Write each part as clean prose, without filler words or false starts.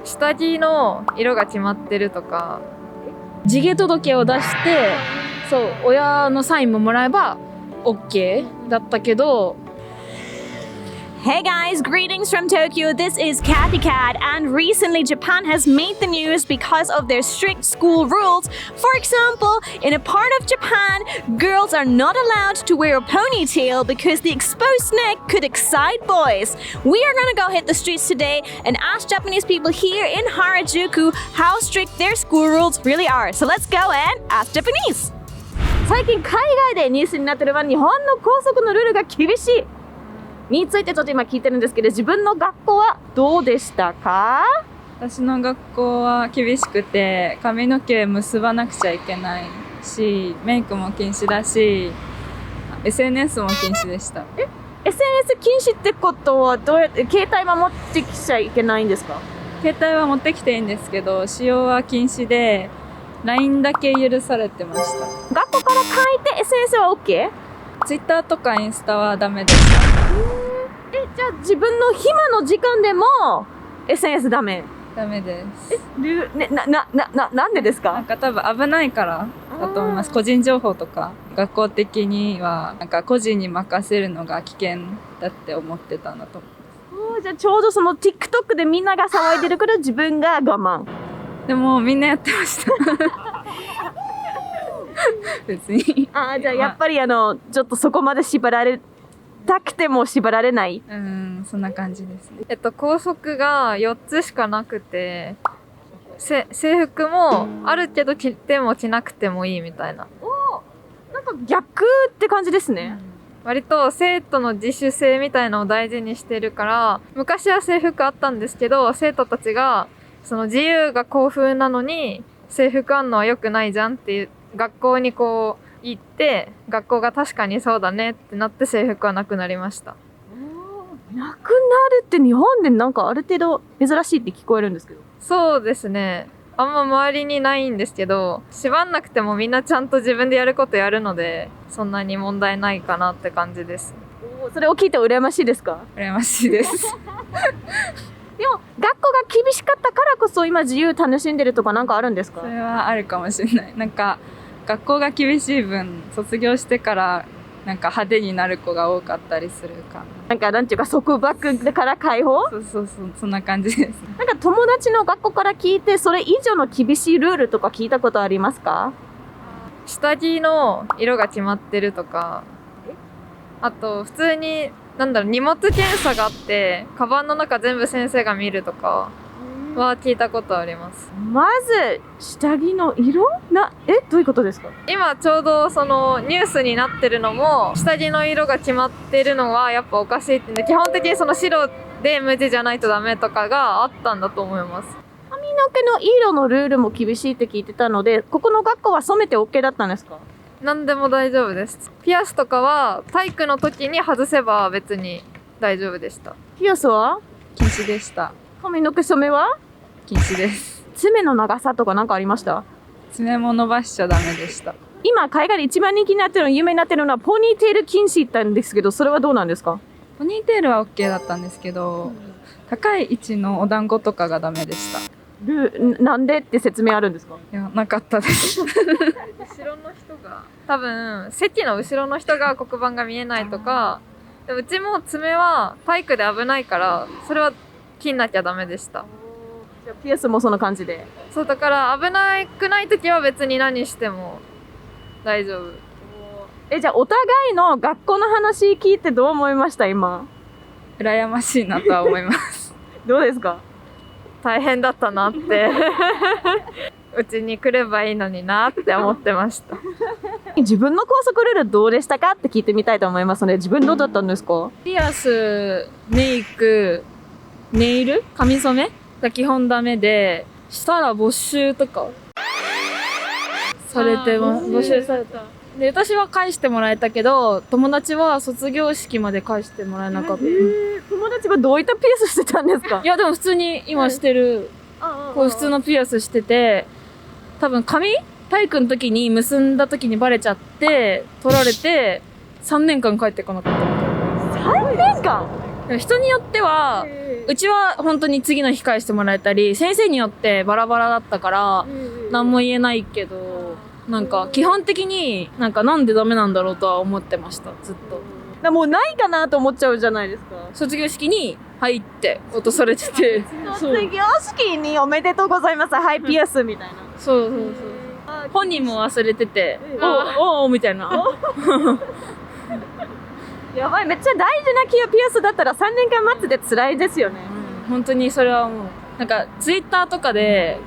下着の色が決まってるとか、地毛届を出して、そう、親のサインももらえば OK だったけど。Hey guys, greetings from Tokyo. This is Kathy Cat, and recently Japan has made the news because of their strict school rules. For example, in a part of Japan, girls are not allowed to wear a ponytail because the exposed neck could excite boys. We are gonna go hit the streets today and ask Japanese people here in Harajuku how strict their school rules really are. So let's go and ask Japanese. 最近海外でニュースになってる日本の校則のルールが厳しいについてちょっと今聞いてるんですけど、自分の学校はどうでしたか？私の学校は厳しくて、髪の毛結ばなくちゃいけないし、メイクも禁止だし、SNS も禁止でした。SNS 禁止ってことはどうやって携帯は持ってきちゃいけないんですか？携帯は持ってきていいんですけど、使用は禁止で、LINE だけ許されてました。学校から書いて SNS は OK？ Twitter とかインスタはダメでした。じゃあ自分の暇の時間でも SNS ダメ？ダメです。なんでですか？なんか多分危ないからだと思います。個人情報とか学校的にはなんか個人に任せるのが危険だって思ってたんだと思う。じゃあちょうどその TikTok でみんなが騒いでるから自分が我慢。でもみんなやってました。別に。じゃあやっぱりちょっとそこまで縛られたくても縛られない。そんな感じですね。校則が4つしかなくて、制服もあるけど着ても着なくてもいいみたいな。なんか逆って感じですね。割と生徒の自主性みたいのを大事にしてるから、昔は制服あったんですけど、生徒たちがその自由が校風なのに制服あんのは良くないじゃんっていう学校にこう行って、学校が確かにそうだねってなって制服はなくなりました。なくなるって日本でなんかある程度珍しいって聞こえるんですけど。そうですね。あんま周りにないんですけど、縛んなくてもみんなちゃんと自分でやることやるので、そんなに問題ないかなって感じです。それを聞いて羨ましいですか？羨ましいです。でも学校が厳しかったからこそ今自由楽しんでるとかなんかあるんですか？それはあるかもしれない。なんか学校が厳しい分、卒業してからなんか派手になる子が多かったりするかな。なんていうか束縛から解放？そうそんな感じです。なんか友達の学校から聞いてそれ以上の厳しいルールとか聞いたことありますか？下着の色が決まってるとか、あと普通に荷物検査があって、カバンの中全部先生が見るとかは聞いたことあります。まず下着の色どういうことですか？今ちょうどそのニュースになってるのも、下着の色が決まってるのはやっぱおかしいってんで、基本的にその白で無地じゃないとダメとかがあったんだと思います。髪の毛の色のルールも厳しいって聞いてたので、ここの学校は染めて OK だったんですか？何でも大丈夫です。ピアスとかは体育の時に外せば別に大丈夫でした。ピアスは禁止でした。髪の毛染めは禁止です。爪の長さとか何かありました？爪も伸ばしちゃダメでした。今海外で一番人気になってるの、有名になってるのはポニーテール禁止なんですけど、それはどうなんですか？ポニーテールは OK だったんですけど、高い位置のお団子とかがダメでした。なんでって説明あるんですか？いや、なかったです。後ろの人が多分席の後ろの人が黒板が見えないとか、でうちも爪は体育で危ないからそれは切んなきゃダメでした。じゃあピアスもその感じで。そうだから危なくない時は別に何しても大丈夫。じゃあお互いの学校の話聞いてどう思いました？今羨ましいなとは思います。どうですか？大変だったなってうちに来ればいいのになって思ってました。自分の校則ルールどうでしたかって聞いてみたいと思いますので、自分どうだったんですか？ピアス、メイク、ネイル、髪染めが基本ダメで、したら没収とかされて没収された。で、私は返してもらえたけど、友達は卒業式まで返してもらえなかった。友達はどういったピアスしてたんですか？いや、でも普通に今してる、こう普通のピアスしてて、多分体育の時に結んだ時にバレちゃって、取られて、3年間帰ってこなかったみたいな。3年間？人によっては、うちは本当に次の日返してもらえたり、先生によってバラバラだったから何も言えないけど、なんか基本的になんでダメなんだろうとは思ってました、ずっと。もうないかなと思っちゃうじゃないですか。卒業式に入って落とされてて卒業式におめでとうございます、はい、ピアスみたいな。そう本人も忘れてて、おみたいな。やばい、めっちゃ大事なピアスだったら3年間待ってて辛いですよね。本当にそれはもうツイッターとかで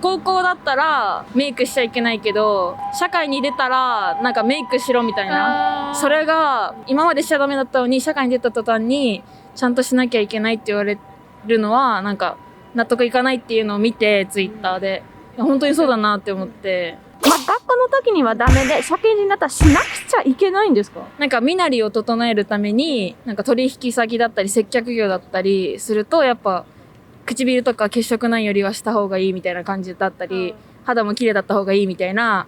高校だったらメイクしちゃいけないけど社会に出たらメイクしろみたいな、それが今までしちゃダメだったのに社会に出た途端にちゃんとしなきゃいけないって言われるのは納得いかないっていうのを見て、ツイッターで本当にそうだなって思って、学校の時にはダメで社会人になったらしなくちゃいけないんですか？身なりを整えるために取引先だったり接客業だったりすると、やっぱ唇とか血色ないよりはした方がいいみたいな感じだったり、肌も綺麗だった方がいいみたいな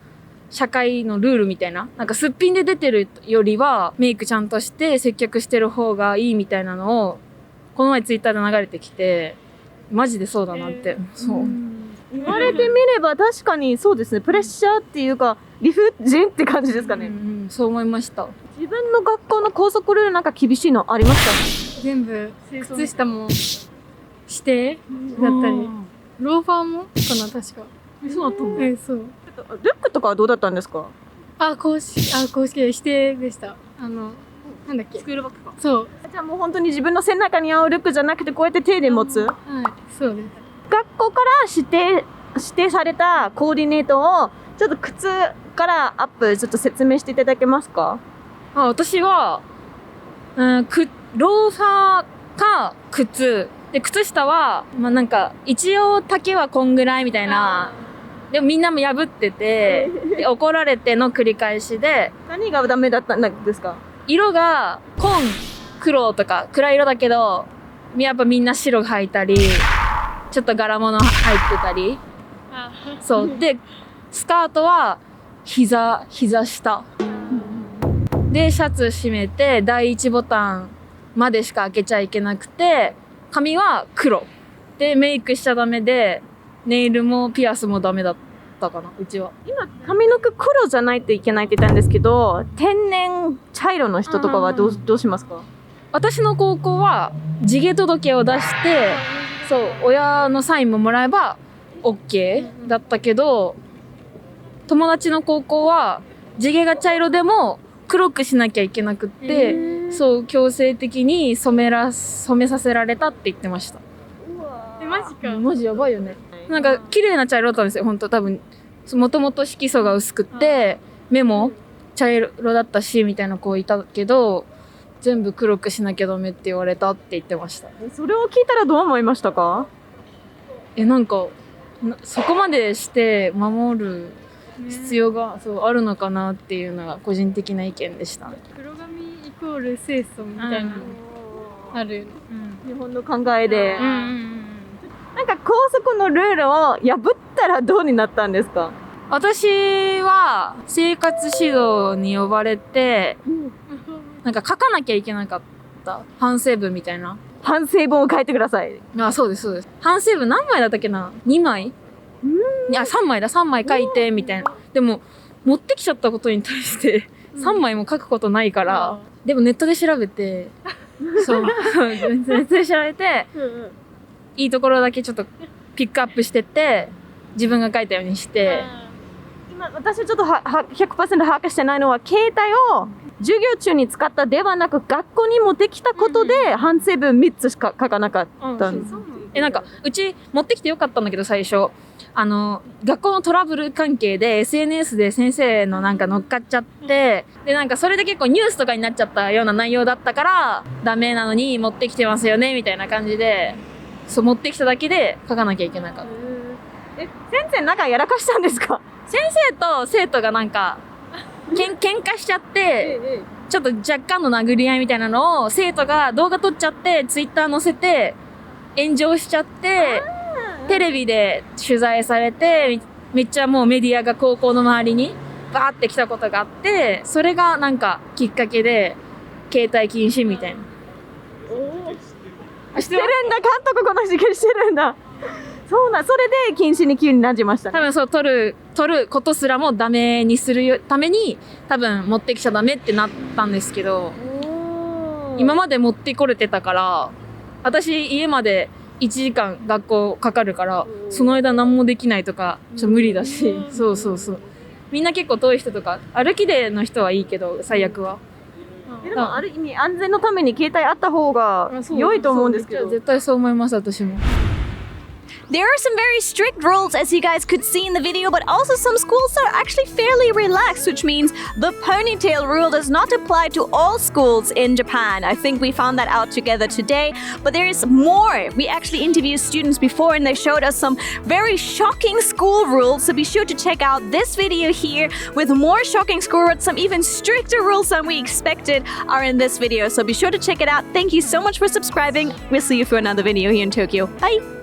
社会のルールみたいな、すっぴんで出てるよりはメイクちゃんとして接客してる方がいいみたいなのをこの前ツイッターで流れてきて、マジでそうだなって、そう言われてみれば確かにそうですね。プレッシャーっていうか理不尽って感じですかね。そう思いました。自分の学校の校則ルール厳しいのありますか？全部靴下も指定だったり、ローファーもかな、確か。そうだったんだ。そう。ルックとかはどうだったんですか？公式で指定でした。なんだっけ。スクールバッグか。そう。じゃあもう本当に自分の背中に合うルックじゃなくてこうやって手で持つ？はい、そうです。学校から指定されたコーディネートをちょっと靴からアップちょっと説明していただけますか？私は、ローファーか靴で、靴下は一応丈はこんぐらいみたいな、でもみんなも破っててで怒られての繰り返しで、何がダメだったんですか？色が紺黒とか暗い色だけどやっぱみんな白が履いたりちょっと柄物入ってたり、そうでスカートは膝下でシャツ締めて第1ボタンまでしか開けちゃいけなくて、髪は黒でメイクしちゃダメでネイルもピアスもダメだったかな、うちは。今髪の毛黒じゃないといけないって言ったんですけど、天然茶色の人とかはどうしますか？私の高校は地毛届を出してそう親のサインももらえば OK だったけど、友達の高校は地毛が茶色でも黒くしなきゃいけなくって、そう強制的に染めさせられたって言ってました。マジか。マジやばいよね。綺麗な茶色だったんですよ、本当。多分もともと色素が薄くって目も茶色だったしみたいな子いたけど、全部黒くしなきゃダメって言われたって言ってました。それを聞いたらどう思いましたか？そこまでして守る必要が、あるのかなっていうのが個人的な意見でした。黒髪イコール清楚みたいな、あるよね。日本の考えで、校則のルールを破ったらどうになったんですか？私は生活指導に呼ばれて、書かなきゃいけなかった反省文みたいな。反省文を書いてください。そうです。反省文何枚だったっけな、2枚いや3枚だ、3枚書いてみたいな。でも持ってきちゃったことに対して3枚も書くことないから、でもネットで調べてそうネットで調べていいところだけちょっとピックアップしてって自分が書いたようにして。今私ちょっと100% 把握してないのは、携帯を授業中に使ったではなく学校に持ってきたことで反省文3つしか書かなかったんです。うち持ってきてよかったんだけど、最初学校のトラブル関係で SNS で先生の乗っかっちゃって、でそれで結構ニュースとかになっちゃったような内容だったからダメなのに持ってきてますよねみたいな感じで、そう持ってきただけで書かなきゃいけなかった。先生やらかしたんですか？先生と生徒が喧嘩しちゃって、ちょっと若干の殴り合いみたいなのを生徒が動画撮っちゃってツイッター載せて炎上しちゃって、テレビで取材されてめっちゃもうメディアが高校の周りにバーって来たことがあって、それがきっかけで携帯禁止みたいな。してるんだ、監督この時期してるんだ。そうなん、それで禁止に急になじました、ね。多分そう、取ることすらもダメにするために、多分持ってきちゃダメってなったんですけど、今まで持ってこれてたから、私家まで1時間学校かかるから、その間何もできないとか、ちょっと無理だし、そうそうそう。みんな結構遠い人とか、歩きでの人はいいけど、最悪は。でもある意味安全のために携帯あった方が良いと思うんですけど。絶対そう思います、私も。There are some very strict rules, as you guys could see in the video, but also some schools that are actually fairly relaxed, which means the ponytail rule does not apply to all schools in Japan. I think we found that out together today, but there is more. We actually interviewed students before and they showed us some very shocking school rules, so be sure to check out this video here with more shocking school rules. Some even stricter rules than we expected are in this video, so be sure to check it out. Thank you so much for subscribing. We'll see you for another video here in Tokyo. Bye!